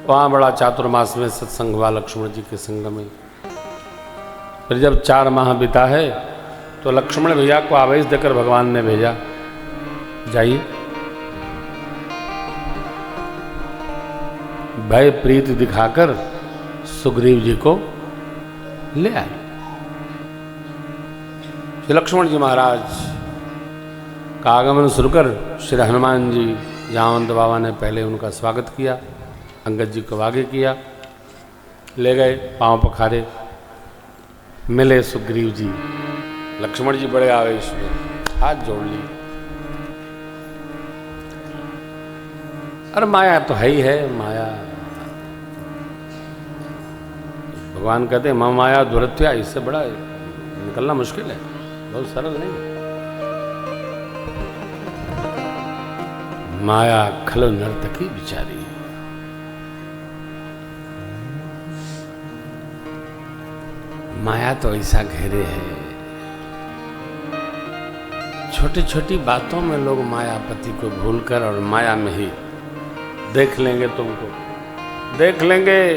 वहाँ बड़ा चातुर्मास में सत्संग हुआ लक्ष्मण जी के संग में। फिर जब 4 माह बिता है तो लक्ष्मण भैया को आवेश देकर भगवान ने भेजा, जाइए भय प्रीति दिखाकर सुग्रीव जी को ले आए। श्री लक्ष्मण जी महाराज का आगमन सुनकर श्री हनुमान जी जामवंत बाबा ने पहले उनका स्वागत किया, अंगद जी को आगे किया, ले गए, पांव पखारे, मिले सुग्रीव जी। लक्ष्मण जी बड़े आवेश में हाथ जोड़ लिए। अरे माया तो है ही है, माया भगवान कहते हैं माँ माया दुरत्या, इससे बड़ा निकलना मुश्किल है, बहुत सरल नहीं। माया खलो नर्तकी बिचारी, माया तो ऐसा घेरे है, छोटी छोटी बातों में लोग मायापति को भूलकर और माया में ही देख लेंगे, तुमको देख लेंगे।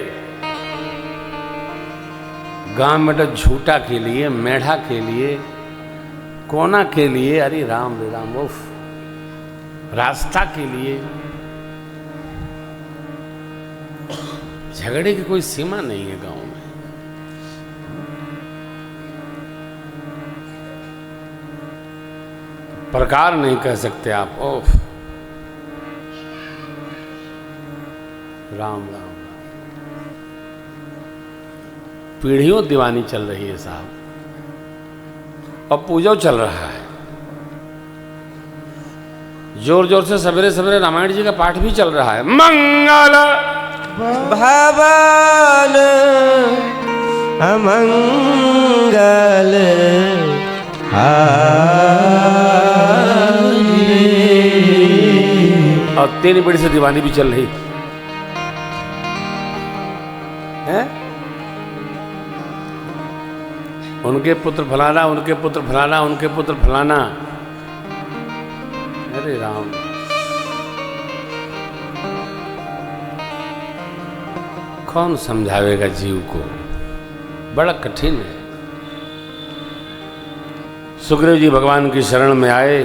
गांव में तो झूठा के लिए, मेढ़ा के लिए, कोना के लिए, अरे राम रे राम, उफ, रास्ता के लिए झगड़े की कोई सीमा नहीं है गांव में। प्रकार नहीं कह सकते आप, ओफ, राम राम। पीढ़ियों दीवानी चल रही है साहब, और पूजा चल रहा है जोर जोर से। सवेरे सवेरे रामायण जी का पाठ भी चल रहा है। मंगल भवन अमंगल और 3 पीढ़ी से दीवानी भी चल रही है। उनके पुत्र फलाना, उनके पुत्र फलाना, उनके पुत्र फलाना, अरे राम। कौन समझावेगा जीव को, बड़ा कठिन है। सुग्रीव जी भगवान की शरण में आए,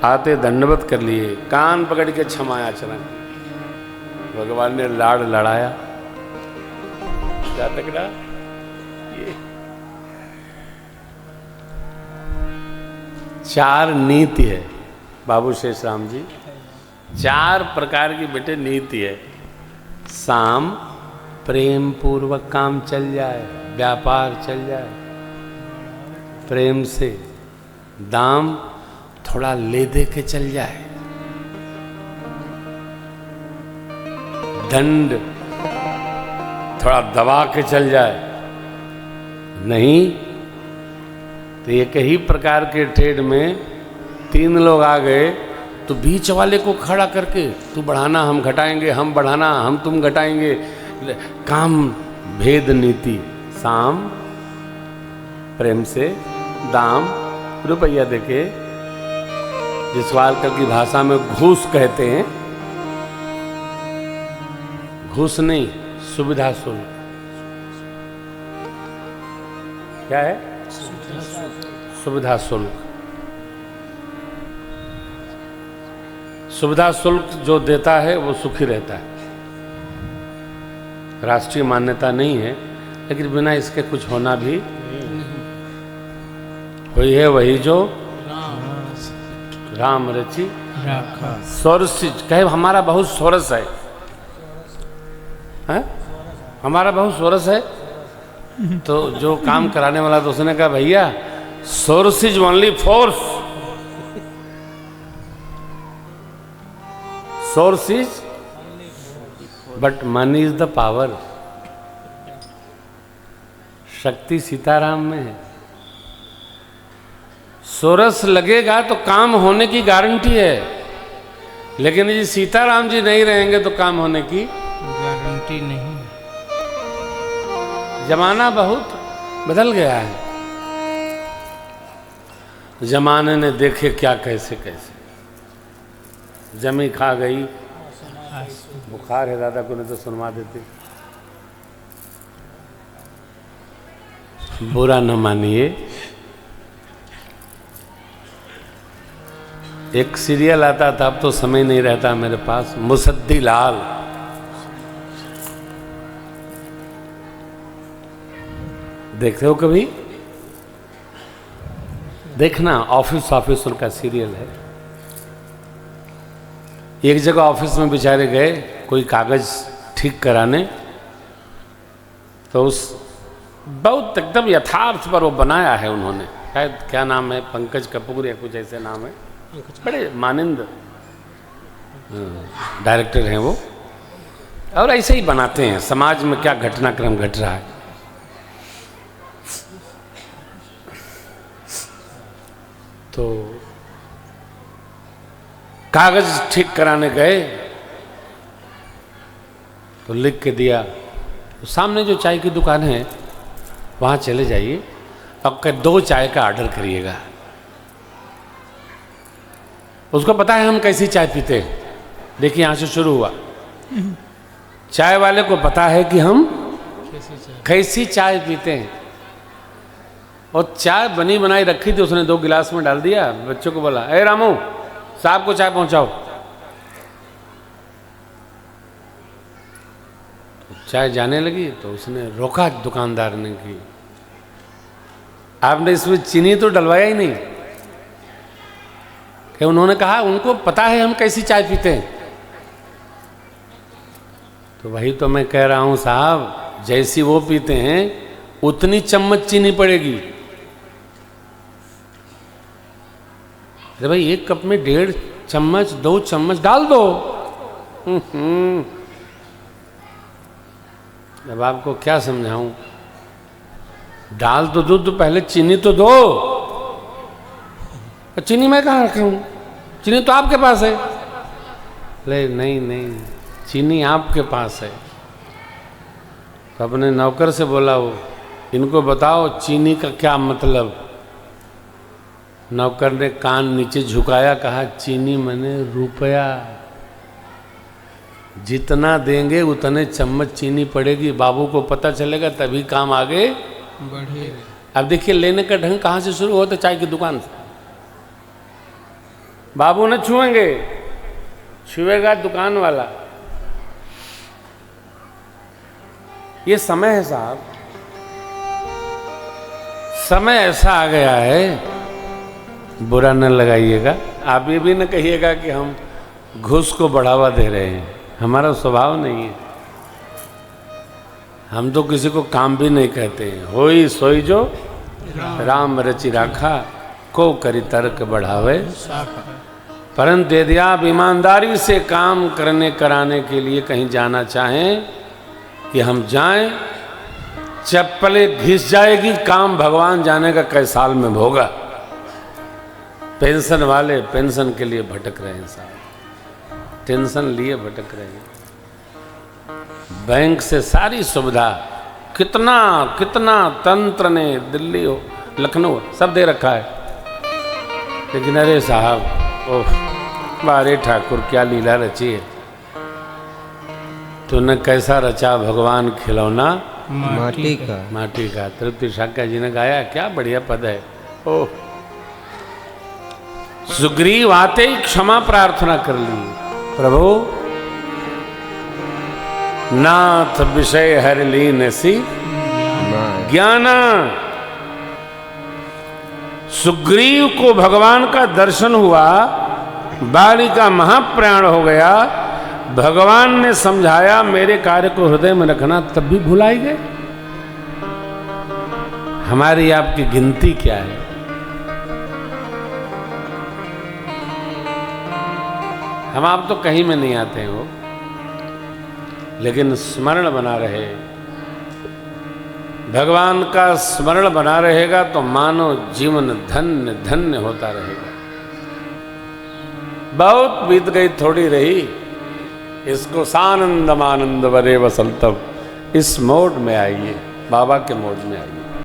आते दंडवत कर लिए, कान पकड़ के क्षमाया चरण। भगवान ने लाड़ लड़ाया, क्या तकड़ा ये 4 नीति है बाबू शेष राम जी, 4 प्रकार की बेटे नीति है। साम प्रेम पूर्वक काम चल जाए, व्यापार चल जाए प्रेम से। दाम थोड़ा ले दे के चल जाए। दंड थोड़ा दबा के चल जाए। नहीं तो एक ही प्रकार के ट्रेड में 3 लोग आ गए तो बीच वाले को खड़ा करके तू बढ़ाना हम घटाएंगे, हम बढ़ाना हम तुम घटाएंगे। काम भेद नीति। साम प्रेम से, दाम रुपया देके, जिस वालकर की भाषा में घूस कहते हैं, घूस नहीं, सुविधा शुल्क। क्या है? सुविधा शुल्क। सुविधा शुल्क जो देता है वो सुखी रहता है। राष्ट्रीय मान्यता नहीं है, लेकिन बिना इसके कुछ होना भी हुई है वही जो राम रचि सोरस कहे। हमारा बहुत सोरस है, हमारा बहुत सोरस है। तो जो काम कराने वाला तो उसने कहा भैया source is only force, source is but money is the power. शक्ति सीताराम में है। सोरस लगेगा तो काम होने की गारंटी है, लेकिन यदि सीताराम जी नहीं रहेंगे तो काम होने की गारंटी नहीं। जमाना बहुत बदल गया है। जमाने ने देखे क्या कैसे कैसे। जमी खा गई बुखार है दादा को, नहीं तो सुनवा देते। बुरा न मानिए, एक सीरियल आता था, अब तो समय नहीं रहता मेरे पास, मुसद्दी लाल। देखते हो कभी? देखना, ऑफिसर का सीरियल है। एक जगह ऑफिस में बेचारे गए कोई कागज ठीक कराने, तो उस बहुत एकदम यथार्थ पर वो बनाया है उन्होंने, शायद क्या नाम है, पंकज कपूर या कुछ ऐसे नाम है, बड़े मानिंद डायरेक्टर हैं वो, और ऐसे ही बनाते हैं समाज में क्या घटनाक्रम घट रहा है। तो कागज ठीक कराने गए तो लिख के दिया, तो सामने जो चाय की दुकान है वहाँ चले जाइए और 2 चाय का ऑर्डर करिएगा। उसको पता है हम कैसी चाय पीते हैं। देखिए यहाँ से शुरू हुआ, चाय वाले को पता है कि हम कैसी चाय पीते हैं, और चाय बनी बनाई रखी थी, उसने 2 गिलास में डाल दिया। बच्चों को बोला, ए रामू साहब को चाय पहुंचाओ। तो चाय जाने लगी तो उसने रोका दुकानदार ने कि आपने इसमें चीनी तो डलवाया ही नहीं। कि उन्होंने कहा उनको पता है हम कैसी चाय पीते हैं। तो वही तो मैं कह रहा हूं साहब, जैसी वो पीते हैं उतनी चम्मच चीनी पड़ेगी। अरे भाई 1 कप में 1.5 चम्मच 2 चम्मच डाल दो। अब आपको क्या समझाऊं, डाल तो दो तो पहले चीनी तो दो। चीनी मैं कहाँ रखा हूं, चीनी तो आपके पास है। ले नहीं, चीनी आपके पास है। तो अपने नौकर से बोला, वो इनको बताओ चीनी का क्या मतलब। नौकर ने कान नीचे झुकाया, कहा चीनी मने रुपया, जितना देंगे उतने चम्मच चीनी पड़ेगी। बाबू को पता चलेगा तभी काम आगे बढ़ेगा। अब देखिए लेने का ढंग कहाँ से शुरू होता, चाय की दुकान से। बाबू न छुएंगे, छुएगा दुकान वाला। ये समय है साहब, समय ऐसा आ गया है, बुरा न लगाइएगा। आप ये भी न कहिएगा कि हम घूस को बढ़ावा दे रहे हैं, हमारा स्वभाव नहीं है। हम तो किसी को काम भी नहीं कहते हैं। होई सोई जो राम रचि राखा, को करी तर्क बढ़ावे। परंतु यदि आप ईमानदारी से काम कराने के लिए कहीं जाना चाहें कि हम जाएं, चप्पलें घिस जाएगी, काम भगवान जाने का कई साल में होगा। पेंशन वाले पेंशन के लिए भटक रहे हैं साहब, टेंशन लिए भटक रहे हैं। बैंक से सारी सुविधा, कितना तंत्र ने दिल्ली हो लखनऊ सब दे रखा है, लेकिन अरे साहब ओह बारे ठाकुर क्या लीला रची है। तूने कैसा रचा भगवान खिलौना माटी का। तृप्ति शाक्या जी ने गाया, क्या बढ़िया पद है। ओह सुग्रीव आते ही क्षमा प्रार्थना कर ली, प्रभु नाथ विषय हर लीन सी ज्ञाना। सुग्रीव को भगवान का दर्शन हुआ, बाली का महाप्राण हो गया। भगवान ने समझाया मेरे कार्य को हृदय में रखना, तब भी भुलाई गए। हमारी आपकी गिनती क्या है? हम आप तो कहीं में नहीं आते हैं वो, लेकिन स्मरण बना रहे। भगवान का स्मरण बना रहेगा तो मानो जीवन धन्य धन्य होता रहेगा। बहुत बीत गई, थोड़ी रही। इसको सानंदम आनंद वरे वसंतम, इस मोड में आइए, बाबा के मोड में आइए।